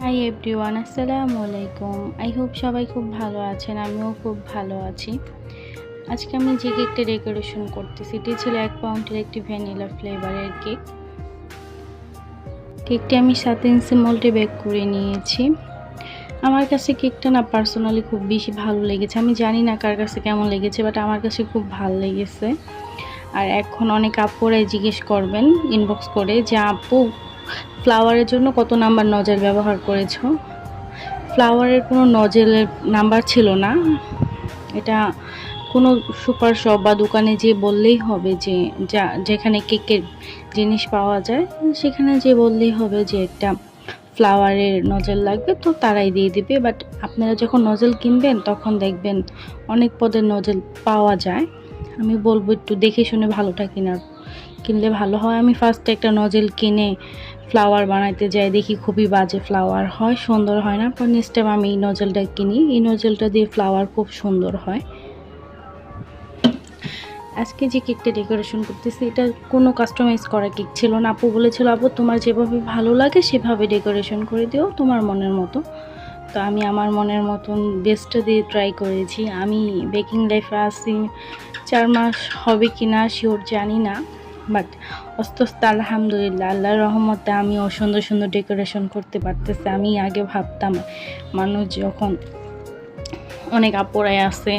Hi everyone, আসসালামু আলাইকুম। I hope সবাই খুব ভালো আছেন, আমিও খুব ভালো আছি। আজকে আমি যে কেকটা ডেকোরেশন করতেছি এটি ছিল 1 পাউন্ডের একটি ভ্যানিলা ফ্লেভারের কেকটি আমি 7 ইঞ্চি মোল্ডে বেক করে নিয়েছি। আমার কাছে কেকটা না পার্সোনালি খুব বেশি ভালো লেগেছে। আমি জানি না কার কাছে কেমন লেগেছে, বাট আমার কাছে খুব ভালো লেগেছে। আর এখন অনেক আপুরাই জিজ্ঞেস করবেন ইনবক্স করে যে আপু ফ্লাওয়ারের জন্য কত নাম্বার নজেল ব্যবহার করেছো। ফ্লাওয়ারের কোনো নজেলের নাম্বার ছিল না, এটা কোনো সুপার শপ বা দোকানে যেয়ে বললেই হবে যে যেখানে কেকের জিনিস পাওয়া যায় সেখানে যেয়ে বললেই হবে যে একটা ফ্লাওয়ারের নজেল লাগবে, তো তারাই দিয়ে দিবে। বাট আপনারা যখন নজেল কিনবেন তখন দেখবেন অনেক পদের নজেল পাওয়া যায়। আমি বলবো একটু দেখে শুনে ভালোটা কিনলে ভালো হয়। আমি ফার্স্টে একটা নজেল কিনে ফ্লাওয়ার বানাইতে যাই, দেখি খুবই বাজে ফ্লাওয়ার হয়, সুন্দর হয় না। পর নেক্সট টাইম আমি এই নজেলটা কিনি, এই নজেলটা দিয়ে ফ্লাওয়ার খুব সুন্দর হয়। আজকে যে কেকটা ডেকোরেশন করতেছি এটা কোনো কাস্টমাইজ করা কেক ছিল না। আপু বলেছিল আপু তোমার যেভাবে ভালো লাগে সেভাবে ডেকোরেশন করে দিও, তোমার মনের মতো। তো আমি আমার মনের মতন বেস্টটা দিয়ে ট্রাই করেছি। আমি বেকিং লাইফে আসি 4 মাস হবে কি না শিওর জানি না, বাট আস্তে আস্তে আলহামদুলিল্লাহ আল্লাহর রহমতে আমিও সুন্দর সুন্দর ডেকোরেশন করতে পারতেছি। আমি আগে ভাবতাম মানুষ যখন অনেক আপুরাই আছে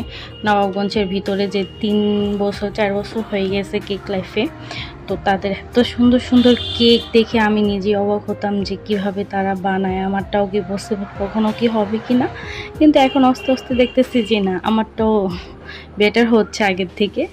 নবাবগঞ্জের ভিতরে যে 3 বছর 4 বছর হয়ে গেছে কেক লাইফে, তো তাদের এত সুন্দর সুন্দর কেক দেখে আমি নিজে অবাক হতাম যে কিভাবে তারা বানায়, আমারটাও কি পসিবল কখনো কি হবে কি না। কিন্তু এখন আস্তে আস্তে দেখতেছি যে না, আমারটাও বেটার হচ্ছে আগের থেকে।